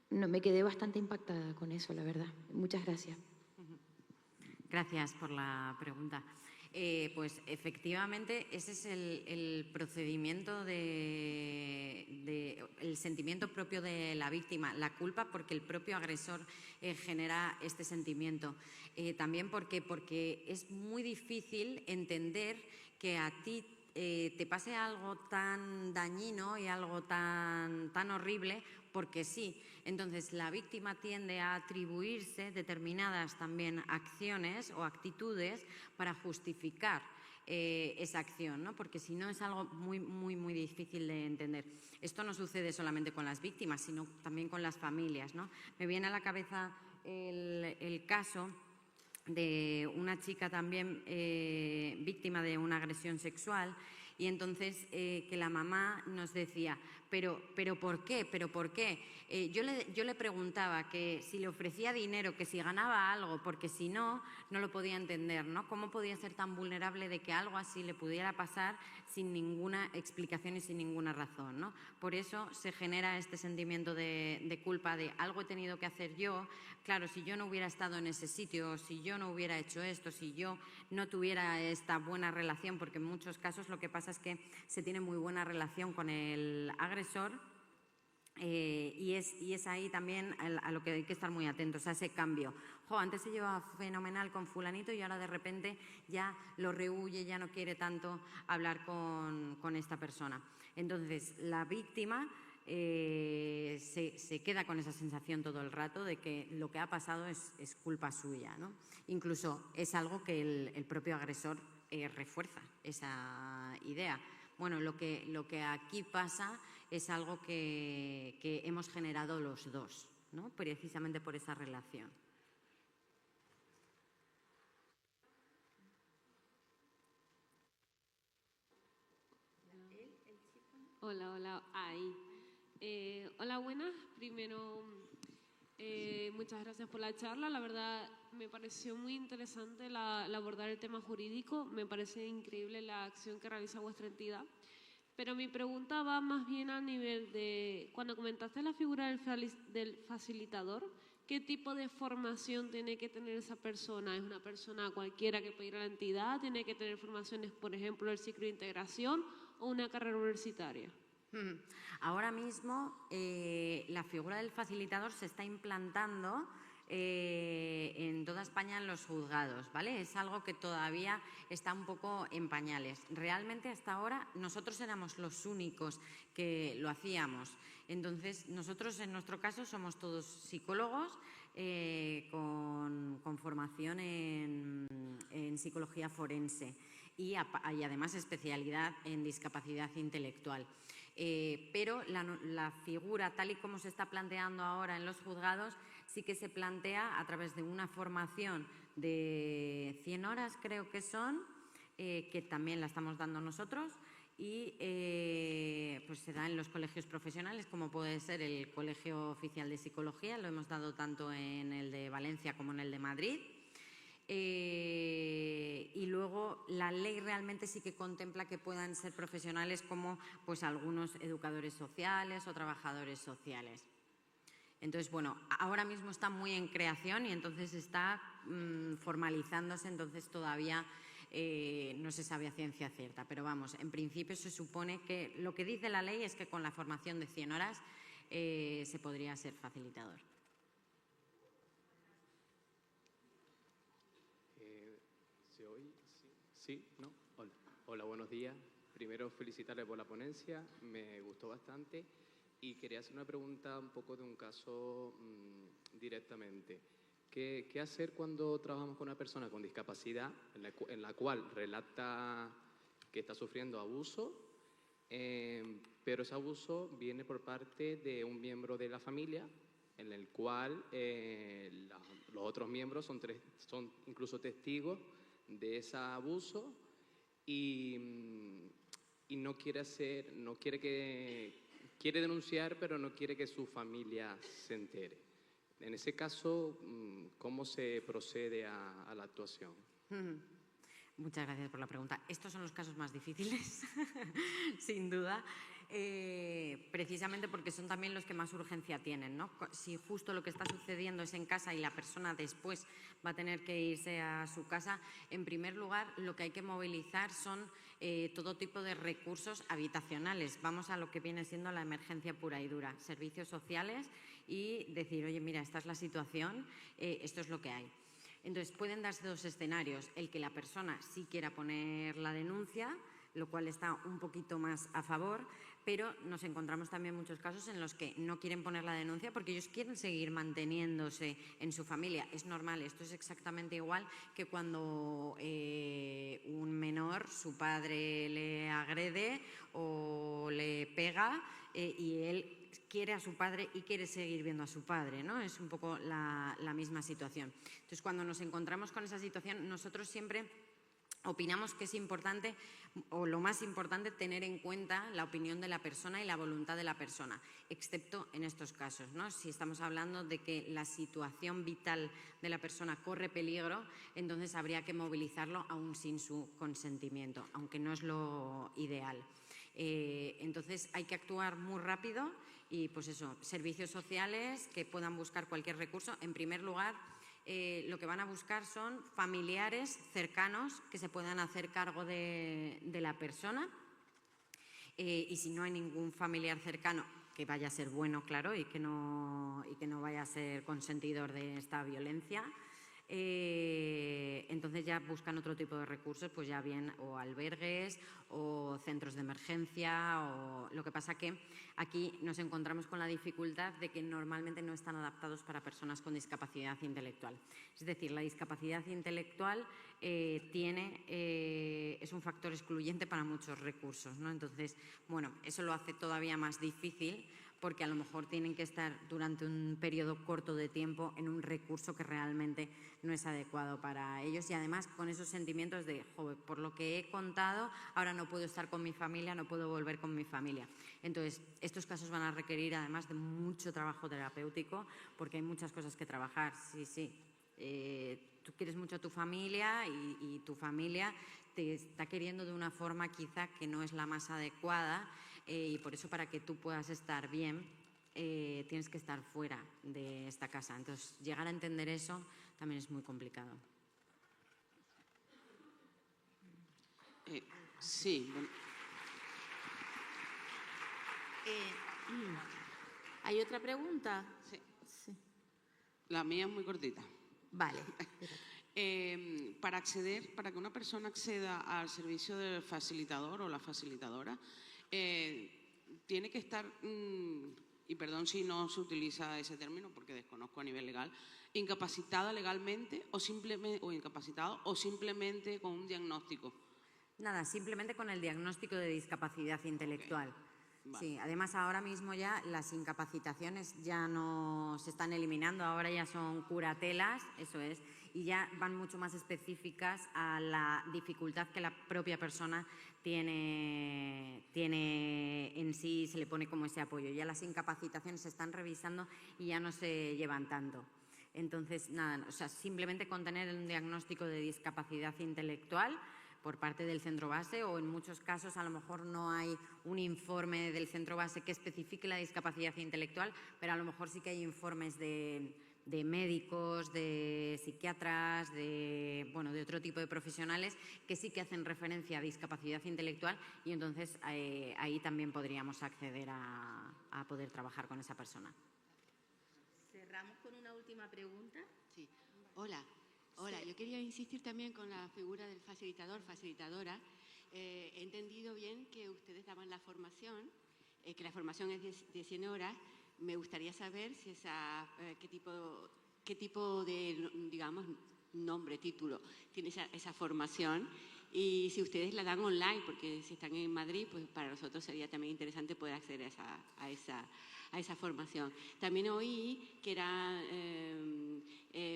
No, me quedé bastante impactada con eso, la verdad. Muchas gracias. Gracias por la pregunta. Pues efectivamente ese es el procedimiento el sentimiento propio de la víctima, la culpa porque el propio agresor genera este sentimiento. También porque es muy difícil entender que a ti te pase algo tan dañino y algo tan horrible porque sí. Entonces la víctima tiende a atribuirse determinadas también acciones o actitudes para justificar esa acción, ¿no? Porque si no es algo muy difícil de entender. Esto no sucede solamente con las víctimas, sino también con las familias, ¿no? Me viene a la cabeza el caso de una chica también víctima de una agresión sexual y entonces que la mamá nos decía, pero ¿por qué? ¿Pero por qué? Yo le preguntaba que si le ofrecía dinero, que si ganaba algo, porque si no, no lo podía entender, ¿no? ¿Cómo podía ser tan vulnerable de que algo así le pudiera pasar sin ninguna explicación y sin ninguna razón, ¿no? Por eso se genera este sentimiento de culpa de algo he tenido que hacer yo. Claro, si yo no hubiera estado en ese sitio, si yo no hubiera hecho esto, si yo no tuviera esta buena relación, porque en muchos casos lo que pasa es que se tiene muy buena relación con el agresor y es ahí también a lo que hay que estar muy atentos, a ese cambio. Antes se llevaba fenomenal con fulanito y ahora de repente ya lo rehúye, ya no quiere tanto hablar con esta persona. Entonces, la víctima se queda con esa sensación todo el rato de que lo que ha pasado es culpa suya, ¿no? Incluso es algo que el propio agresor refuerza, esa idea. Bueno, lo que aquí pasa es algo que hemos generado los dos, ¿no? Precisamente por esa relación. Hola, ahí. Hola, buenas. Primero, muchas gracias por la charla. La verdad, me pareció muy interesante el abordar el tema jurídico. Me parece increíble la acción que realiza vuestra entidad. Pero mi pregunta va más bien a nivel de, cuando comentaste la figura del facilitador, ¿qué tipo de formación tiene que tener esa persona? ¿Es una persona cualquiera que puede ir a la entidad? ¿Tiene que tener formaciones, por ejemplo, el ciclo de integración o una carrera universitaria? Ahora mismo la figura del facilitador se está implantando en toda España en los juzgados, ¿vale? Es algo que todavía está un poco en pañales. Realmente hasta ahora nosotros éramos los únicos que lo hacíamos. Entonces nosotros en nuestro caso somos todos psicólogos con formación en psicología forense y además especialidad en discapacidad intelectual. Pero la figura tal y como se está planteando ahora en los juzgados sí que se plantea a través de una formación de 100 horas, creo que son, que también la estamos dando nosotros y pues se da en los colegios profesionales como puede ser el Colegio Oficial de Psicología, lo hemos dado tanto en el de Valencia como en el de Madrid. Y luego la ley realmente sí que contempla que puedan ser profesionales como pues algunos educadores sociales o trabajadores sociales. Entonces, bueno, ahora mismo está muy en creación y entonces está formalizándose, entonces todavía no se sabe a ciencia cierta. Pero vamos, en principio se supone que lo que dice la ley es que con la formación de 100 horas se podría ser facilitador. ¿Se oye? ¿Sí? ¿No? Hola. Hola, buenos días. Primero, felicitarle por la ponencia, me gustó bastante y quería hacer una pregunta un poco de un caso directamente. ¿Qué hacer cuando trabajamos con una persona con discapacidad en la cual relata que está sufriendo abuso, pero ese abuso viene por parte de un miembro de la familia en el cual los otros miembros son incluso testigos de ese abuso y quiere denunciar, pero no quiere que su familia se entere? En ese caso, ¿cómo se procede a la actuación? Muchas gracias por la pregunta. Estos son los casos más difíciles, sin duda, precisamente porque son también los que más urgencia tienen, ¿no? Si justo lo que está sucediendo es en casa y la persona después va a tener que irse a su casa, en primer lugar, lo que hay que movilizar son todo tipo de recursos habitacionales. Vamos a lo que viene siendo la emergencia pura y dura, servicios sociales y decir, oye, mira, esta es la situación, esto es lo que hay. Entonces, pueden darse dos escenarios, el que la persona sí quiera poner la denuncia, lo cual está un poquito más a favor, pero nos encontramos también muchos casos en los que no quieren poner la denuncia porque ellos quieren seguir manteniéndose en su familia. Es normal, esto es exactamente igual que cuando un menor, su padre le agrede o le pega y él quiere a su padre y quiere seguir viendo a su padre, ¿no? Es un poco la misma situación. Entonces, cuando nos encontramos con esa situación, nosotros siempre opinamos que es importante, o lo más importante, tener en cuenta la opinión de la persona y la voluntad de la persona, excepto en estos casos, ¿no? Si estamos hablando de que la situación vital de la persona corre peligro, entonces habría que movilizarlo aún sin su consentimiento, aunque no es lo ideal. Entonces hay que actuar muy rápido y, pues eso, servicios sociales que puedan buscar cualquier recurso. En primer lugar, lo que van a buscar son familiares cercanos que se puedan hacer cargo de la persona y si no hay ningún familiar cercano que vaya a ser bueno, claro, y que no vaya a ser consentidor de esta violencia, entonces ya buscan otro tipo de recursos, pues ya bien o albergues o centros de emergencia. O lo que pasa que aquí nos encontramos con la dificultad de que normalmente no están adaptados para personas con discapacidad intelectual. Es decir, la discapacidad intelectual es un factor excluyente para muchos recursos, ¿no? Entonces, bueno, eso lo hace todavía más difícil porque a lo mejor tienen que estar durante un periodo corto de tiempo en un recurso que realmente no es adecuado para ellos y además con esos sentimientos de, joder, por lo que he contado, ahora no puedo estar con mi familia, no puedo volver con mi familia. Entonces, estos casos van a requerir además de mucho trabajo terapéutico porque hay muchas cosas que trabajar. Sí. Tú quieres mucho a tu familia y tu familia te está queriendo de una forma quizá que no es la más adecuada y por eso para que tú puedas estar bien tienes que estar fuera de esta casa. Entonces, llegar a entender eso también es muy complicado. Sí. ¿Hay otra pregunta? Sí. La mía es muy cortita. Vale. Para que una persona acceda al servicio del facilitador o la facilitadora, tiene que estar, y perdón si no se utiliza ese término porque desconozco a nivel legal, incapacitada legalmente o incapacitado o simplemente con un diagnóstico. Nada, simplemente con el diagnóstico de discapacidad intelectual. Okay. Vale. Sí, además ahora mismo ya las incapacitaciones ya no se están eliminando, ahora ya son curatelas, eso es, y ya van mucho más específicas a la dificultad que la propia persona tiene en sí, se le pone como ese apoyo. Ya las incapacitaciones se están revisando y ya no se llevan tanto. Entonces, nada, o sea, simplemente con tener un diagnóstico de discapacidad intelectual por parte del centro base o en muchos casos a lo mejor no hay un informe del centro base que especifique la discapacidad intelectual, pero a lo mejor sí que hay informes de médicos, de psiquiatras, de otro tipo de profesionales que sí que hacen referencia a discapacidad intelectual y entonces ahí también podríamos acceder a poder trabajar con esa persona. Cerramos con una última pregunta. Sí. Hola, yo quería insistir también con la figura del facilitador, facilitadora. He entendido bien que ustedes daban la formación, que la formación es de 100 horas. Me gustaría saber si qué tipo de, digamos, nombre, título tiene esa formación y si ustedes la dan online, porque si están en Madrid, pues para nosotros sería también interesante poder acceder a esa formación. También oí que era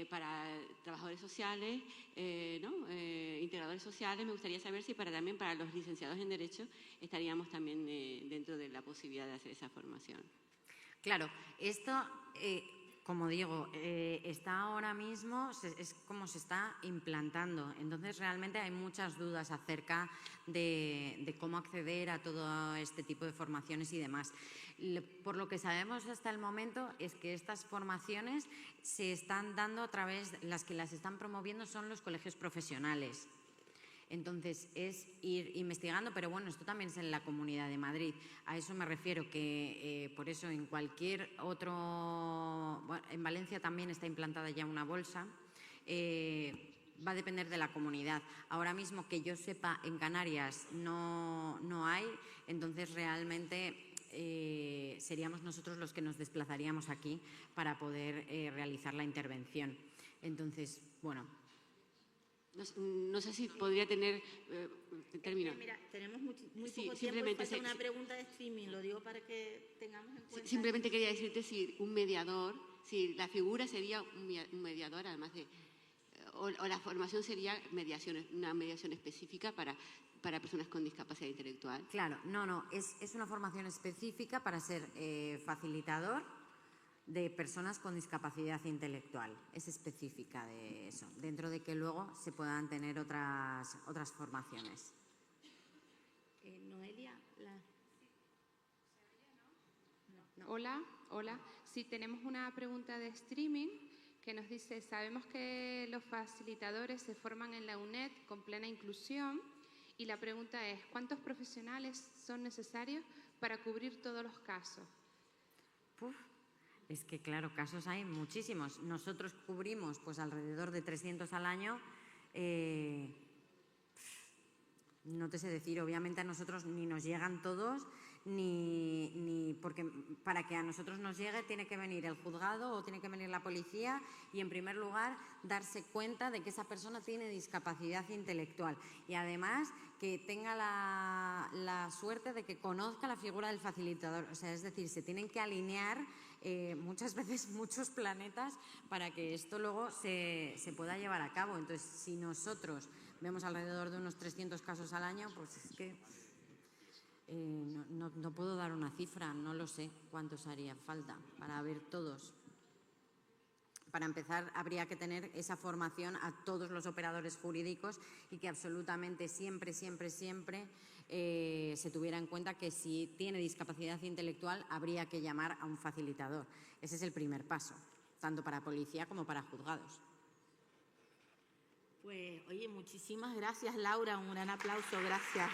para trabajadores sociales, integradores sociales. Me gustaría saber si también para los licenciados en Derecho estaríamos también dentro de la posibilidad de hacer esa formación. Claro, esto como digo, está ahora mismo, es como se está implantando. Entonces, realmente hay muchas dudas acerca de cómo acceder a todo este tipo de formaciones y demás. Por lo que sabemos hasta el momento es que estas formaciones se están dando a través, las que las están promoviendo son los colegios profesionales. Entonces, es ir investigando, pero bueno, esto también es en la Comunidad de Madrid. A eso me refiero, que por eso en cualquier otro... Bueno, en Valencia también está implantada ya una bolsa. Va a depender de la comunidad. Ahora mismo, que yo sepa, en Canarias no hay, entonces realmente seríamos nosotros los que nos desplazaríamos aquí para poder realizar la intervención. Entonces, bueno... No sé si podría tener... termino. Mira, tenemos muy Sí, poco tiempo y falta una pregunta de streaming, lo digo para que tengamos en cuenta. Simplemente quería decirte si un mediador, si la figura sería un mediador, además de... O la formación sería una mediación específica para personas con discapacidad intelectual. Claro, no, es una formación específica para ser facilitador de personas con discapacidad intelectual. Es específica de eso, dentro de que luego se puedan tener otras formaciones. Noelia, Hola. Sí, tenemos una pregunta de streaming que nos dice: sabemos que los facilitadores se forman en la UNED con plena inclusión y la pregunta es: ¿cuántos profesionales son necesarios para cubrir todos los casos? Es que, claro, casos hay muchísimos. Nosotros cubrimos pues alrededor de 300 al año. No te sé decir, obviamente a nosotros ni nos llegan todos, ni porque para que a nosotros nos llegue tiene que venir el juzgado o tiene que venir la policía y, en primer lugar, darse cuenta de que esa persona tiene discapacidad intelectual y, además, que tenga la suerte de que conozca la figura del facilitador. O sea, es decir, se tienen que alinear muchas veces muchos planetas para que esto luego se pueda llevar a cabo. Entonces, si nosotros vemos alrededor de unos 300 casos al año, pues es que no puedo dar una cifra, no lo sé cuántos haría falta para ver todos. Para empezar, habría que tener esa formación a todos los operadores jurídicos y que absolutamente siempre se tuviera en cuenta que si tiene discapacidad intelectual habría que llamar a un facilitador. Ese es el primer paso, tanto para policía como para juzgados. Pues, oye, muchísimas gracias, Laura. Un gran aplauso. Gracias.